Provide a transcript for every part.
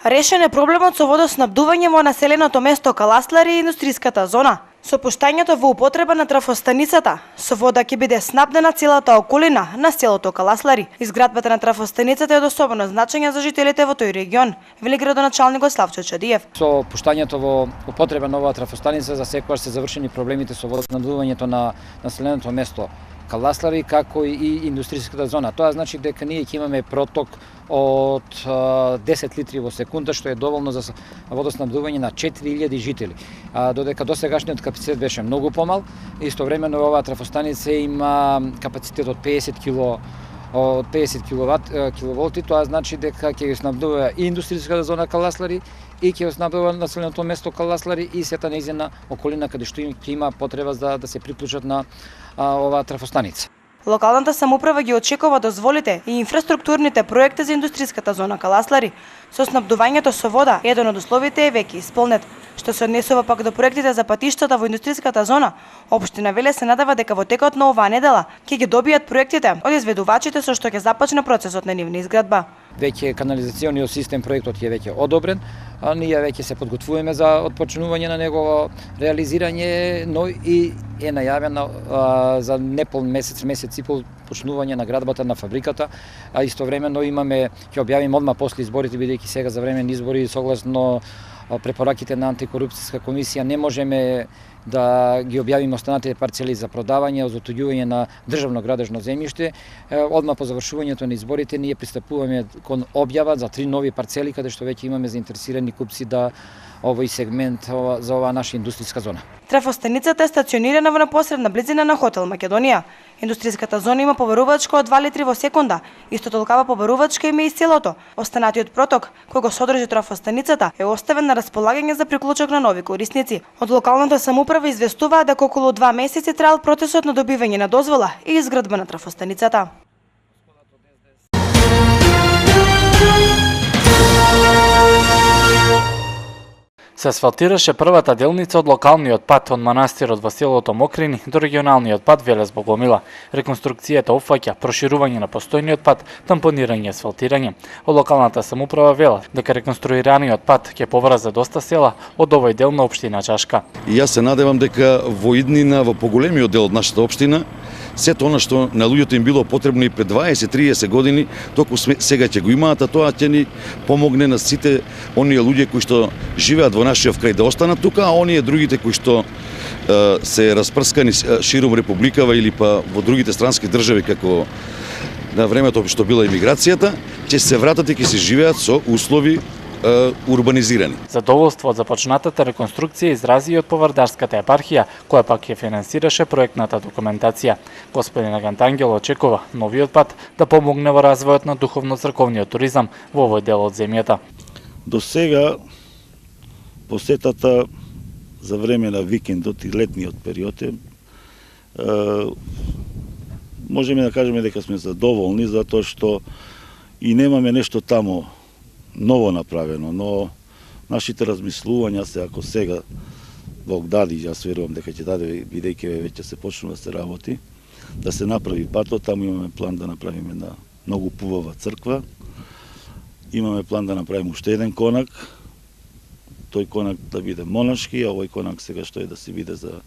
Решен е проблемот со водоснабдување во населеното место Каласлари и индустриската зона. Со пуштањето во употреба на трафостаницата, со вода ќе биде снабдена целата околина на селото Каласлари. Изградбата на трафостаницата е од особено значење за жителите во тој регион, вели градоначалникот Славчо Чадиев. Со пуштањето во употреба на оваа трафостаница за секогаш се завршени проблемите со водоснабдувањето на населеното место Каласлари, како и индустријската зона. Тоа значи дека ние ќе имаме проток од 10 литри во секунда, што е доволно за водоснабдување на 4000 жители. Додека досегашниот капацитет беше многу помал, истовремено оваа трафостаница има капацитет од 50 киловолти, тоа значи дека ќе ги снабдува и индустријската зона Каласлари и ќе снабдува населеното место Каласлари и сета нејзина околина каде што ќе има потреба да се приклучат на оваа трафостаница. Локалната самоуправа ги очекува дозволите и инфраструктурните проекти за индустријската зона Каласлари. Со снабдувањето со вода, еден од условите е веќе исполнет. Што се однесува пак до проектите за патиштата во индустријската зона, општина Веле се надева дека во текот на оваа недела ќе ги добијат проектите од изведувачите со што ќе започне процесот на нивна изградба. Веќе канализациониот систем проектот е веќе одобрен, а ние веќе се подготвуваме за отпочнување на негово реализирање, но и е најавена за непол месец и пол почнување на градбата на фабриката, а истовремено ќе објавиме одма после изборите, бидејќи сега за време на избори согласно препораките на антикорупцијска комисија не можеме да ги објавиме останатите парцели за продавање, за отуѓување на државно градежно земјиште. Одма по завршувањето на изборите ние пристапуваме кон објава за 3 нови парцели каде што веќе имаме заинтересирани купци да овој сегмент за оваа наша индустријска зона. Трафостаницата е стационирана во непосредна близина на хотел Македонија. Индустријската зона има побарувачка од 2 литри во секунда. Исто толкова побарувачка има и селото. Останатиот проток, кој го содржи трафостаницата, е оставен на располагање за приклучок на нови корисници. Од локалната самоуправа известуваа дека околу 2 месеци траел процесот на добивање на дозвола и изградба на трафостаницата. Се асфалтираше првата делница од локалниот пат од манастирот во селото Мокрини до регионалниот пат Велес Богомила. Реконструкцијата опфаќа проширување на постојниот пат, тампонирање и асфалтирање. Од локалната самоуправа вела дека реконструираниот пат ќе поврза доста села од овој дел на општина Чашка. И јас се надевам дека во иднина во поголемиот дел од нашата општина сето она што на луѓето им било потребно и пред 20-30 години, току сега ќе го имаат, а тоа ќе ни помогне на сите оние луѓе кои што живеат во нашиот крај да останат тука, а оние другите кои што се распрскани широм републикава или па во другите странски држави како на времето што била емиграцијата, ќе се вратат и ќе се живеат со услови урбанизирани. Задоволство од започнатата реконструкција изрази и од Повардарската епархија, која пак ја финансираше проектната документација. Господин Агантангел очекува новиот пат да помогне во развојот на духовно-црковниот туризам во овој дел од земјата. До сега посетата за време на викендот и летниот период можеме да кажеме дека сме задоволни затоа што и немаме нешто таму ново направено, но нашите размислувања се ако сега Бог даде, јас верувам дека ќе даде, бидејќи веќе се почнува да се работи, да се направи патот, таму имаме план да направиме на многу пубава црква, имаме план да направиме уште еден конак, тој конак да биде монашки, а овој конак сега што е да се биде за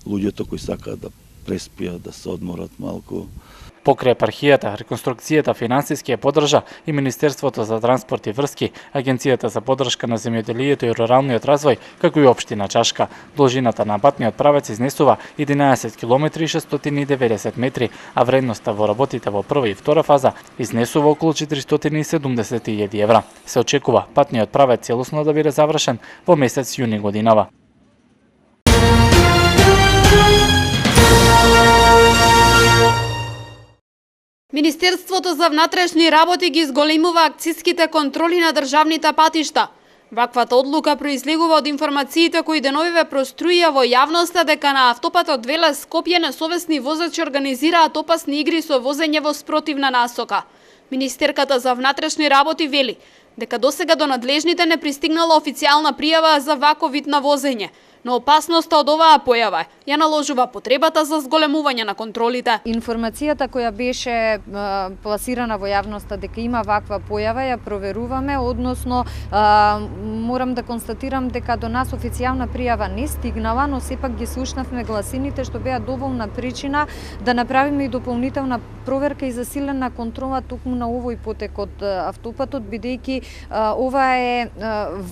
луѓето кои сакаат да преспијат, да се одморат малку. Покрај епархијата, реконструкцијата финансиски ја поддржа и Министерството за транспорт и врски, Агенцијата за поддршка на земјоделието и руралниот развој, како и општина Чашка. Должината на патниот правец изнесува 11 км и 690 метри, а вредноста во работите во прва и втора фаза изнесува околу 470.000 евра. Се очекува патниот правец целосно да биде завршен во месец јуни годинава. Министерството за внатрешни работи ги зголемува акциските контроли на државните патишта. Ваквата одлука произлегува од информациите кои деновиве проструија во јавноста дека на автопатот Велес Скопје несовесни возачи организираат опасни игри со возење во спротивна насока. Министерката за внатрешни работи вели дека досега до надлежните не пристигнала официјална пријава за ваков вид на возење. но опасноста од оваа појава ја наложува потребата за зголемување на контролите. Информацијата која беше пласирана во јавноста дека има ваква појава ја проверуваме, односно морам да констатирам дека до нас официјална пријава не стигнала, но сепак ги слушнавме гласините што беа доволна причина да направиме и дополнителна проверка и засилена контрола токму на овој потек од автопатот, бидејќи ова е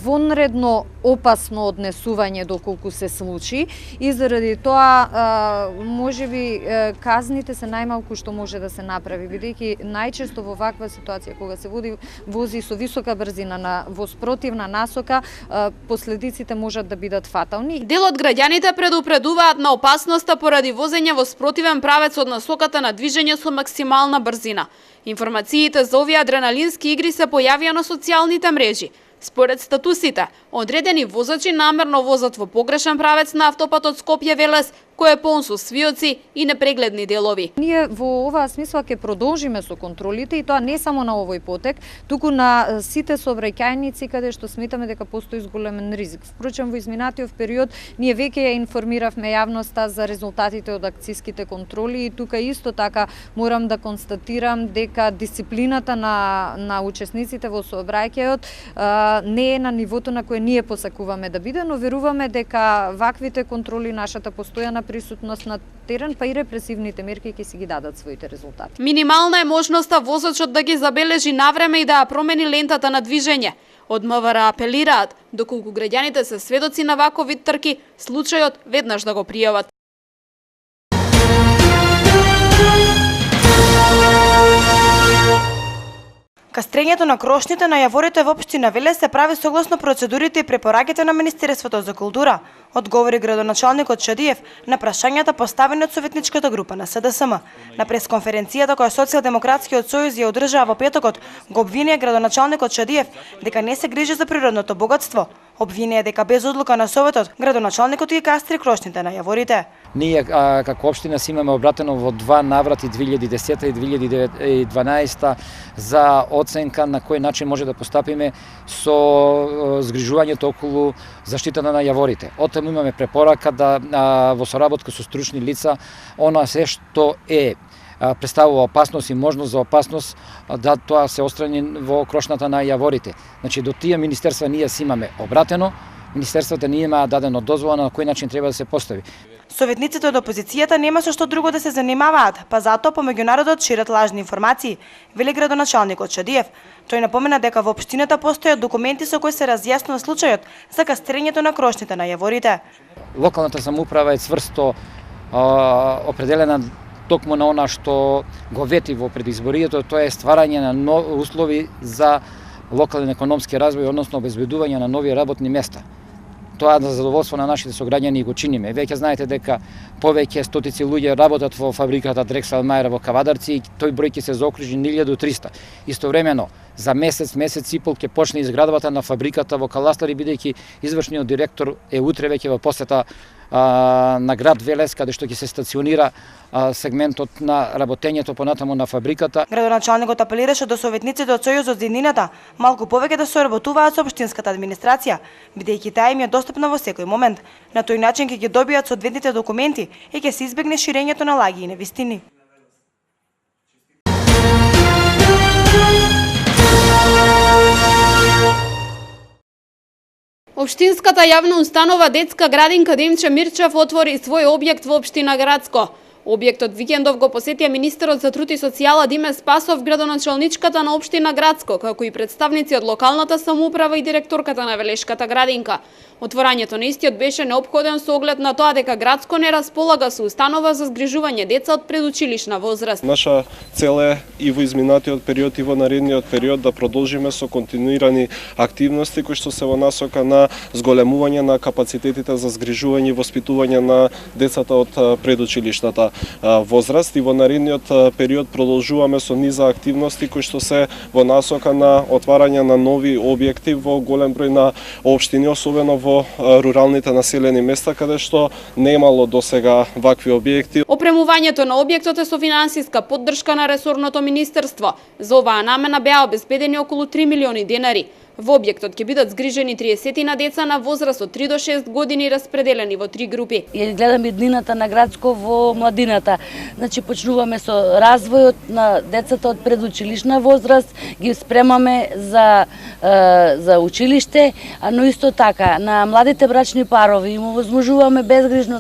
вонредно опасно однесување доколку се случи и заради тоа можеби казните се најмалку што може да се направи, бидејќи најчесто во ваква ситуација кога се вози со висока брзина во спротивна насока, последиците можат да бидат фатални. Дел од граѓаните предупредуваат на опасноста поради возење во спротивен правец од насоката на движење со максимална брзина. Информациите за овие адреналински игри се појавија на социјалните мрежи. Според статусите, одредени возачи намерно возат во погрешен правец на автопатот Скопје-Велес, кој е полн со свиоци и непрегледни делови. Ние во оваа смисла ќе продолжиме со контролите и тоа не само на овој потек, туку на сите сообраќајници каде што сметаме дека постои зголемен ризик. Впрочем, во изминатиот период ние веќе ја информиравме јавноста за резултатите од акциските контроли и тука исто така морам да констатирам дека дисциплината на учесниците во сообраќајот не е на нивото на кое ние посакуваме да биде, но веруваме дека ваквите контроли, нашата постојана присутност на терен, па и репресивните мерки ќе си ги дадат своите резултати. Минимална е можноста возачот да ги забележи навреме и да ја промени лентата на движење. Од МВР апелираат, доколку граѓаните се сведоци на ваков вид трки, случајот веднаш да го пријават. Кастрењето на крошните на јаворите во општина Велес се прави согласно процедурите и препораките на Министерството за култура, одговори градоначалникот Шадиев на прашањата поставени од советничката група на СДСМ. На пресконференцијата која Социјалдемократскиот сојуз ја одржаа во петокот, го обвинија градоначалникот Шадиев дека не се грижи за природното богатство. Обвинија дека без одлука на советот, градоначалникот ги кастри крошните на јаворите. Ние како општина си имаме обратено во 2 наврати 2010 и 2012 за оценка на кој начин може да постапиме со згрижувањето околу заштитата на јаворите. Оттаму имаме препорака да во соработка со стручни лица она се што представува опасност и можност за опасност да тоа се отстрани во крошната на јаворите. Значи до тие министерства ние си имаме обратено, министерствата не имаа дадено дозвола на кој начин треба да се постави. Советниците од опозицијата нема со што друго да се занимаваат, па затоа по меѓународот шират лажни информации, вели градоначалникот Шадиев. Тој напомена дека во општината постојат документи со кои се разјаснува случајот за кастрењето на крошните на јаворите. Локалната самоуправа е цврсто определена токму на она што го вети во предизборието, тоа е стварање на услови за локален економски развој, односно обезбедување на нови работни места. Тоа за задоволство на нашите сограѓани го чиниме. Веќе знаете дека повеќе стотици луѓе работат во фабриката Дрексел Мајер во Кавадарци и тој број ќе се заокружи 1300. Истовремено, за месец и пол ќе почне изградбата на фабриката во Каластари, бидејќи извршниот директор е утре веќе во посета на град Велес, каде што ќе се стационира сегментот на работењето понатаму на фабриката. Градоначалникот апелираше до советниците од Сојузот за иднината малку повеќе да соработуваат со општинската администрација, бидејќи таа им е достапна во секој момент. На тој начин ќе ги добијат соодветните документи и ќе се избегне ширењето на лаги и невистини. Општинската јавна установа детска градинка Демче Мирчев отвори свој објект во општина Градско. Објектот викендов го посетија министерот за труд и социјала Диме Спасов, градоначалничката на општина Градско, како и представници од локалната самоуправа и директорката на Велешката градинка. Отворањето на истиот беше неопходен со оглед на тоа дека Градско не располага со установа за згрижување деца од предучилишна возраст. Наша цел е и во изминатиот период и во наредниот период да продолжиме со континуирани активности кои што се во насока на зголемување на капацитетите за згрижување и воспитување на децата од предучилишната возраст и во наредниот период продолжуваме со низа активности кои што се во насока на отварање на нови објекти во голем број на општини, особено во руралните населени места каде што немало досега вакви објекти. Опремувањето на објектот е со финансиска поддршка на ресорното министерство. За оваа намена беа обезбедени околу 3 милиони денари. Во објектот ќе бидат згрижени 30 на деца на возраст од 3 до 6 години распределени во 3 групи. Ја гледаме иднината на Градско во младината. Значи почнуваме со развојот на децата од предучилишна возраст, ги спремаме за училиште, но исто така на младите брачни парови им овозможуваме безгрижно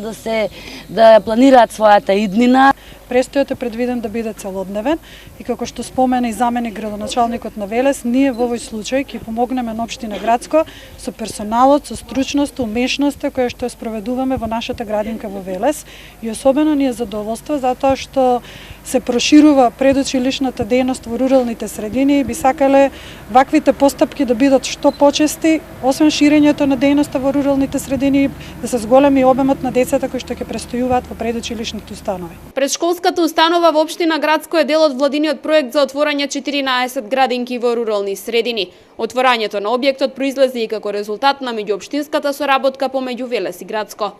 да планираат својата иднина. Престојот е предвиден да биде целодневен и како што спомена и заменик градоначалникот на Велес, ние во овој случај ќе помогнеме на општина Градско со персоналот, со стручноста, умешноста која што ја спроведуваме во нашата градинка во Велес и особено ни е задоволство затоа што се проширува предучилишната дејност во руралните средини и би сакале ваквите постапки да бидат што почести, освен ширењето на дејноста во руралните средини, да се зголеми обемот на децата кои што ќе престојуваат во предучилишните установи. Предшколската установа во општина Градско е дел од владиниот проект за отворање 14 градинки во рурални средини. Отворањето на објектот произлезе и како резултат на меѓуопштинската соработка помеѓу Велес и Градско.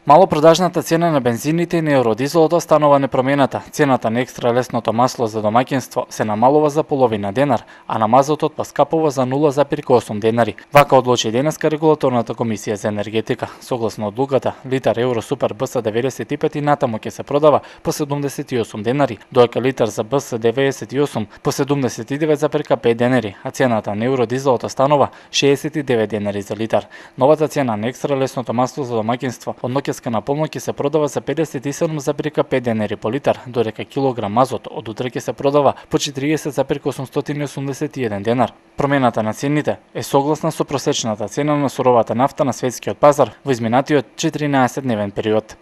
Малопродажната цена на бензините и на евродизелот останува непромената. Цената на екстра лесното масло за домаќинство се намалува за половина денар, а на мазотот поскапува за 0,8 денари. Вака одлучи денеска регулаторната комисија за енергетика. Согласно одлуката, литар Евро Супер БС 95 и натаму ќе се продава по 78 денари, додека литар за БС 98 по 79,5 денари, а цената на евродизелот останува 69 денари за литар. Новата цена на екстра лесното масло за домаќинство од ноќеска на полно ќе се продава за 57,5 денари по литар, додека килограм мазот од утре ќе се продава по 40,881 денар. Промената на цените е согласна со просечната цена на суровата нафта на светскиот пазар во изминатиот 14-дневен период.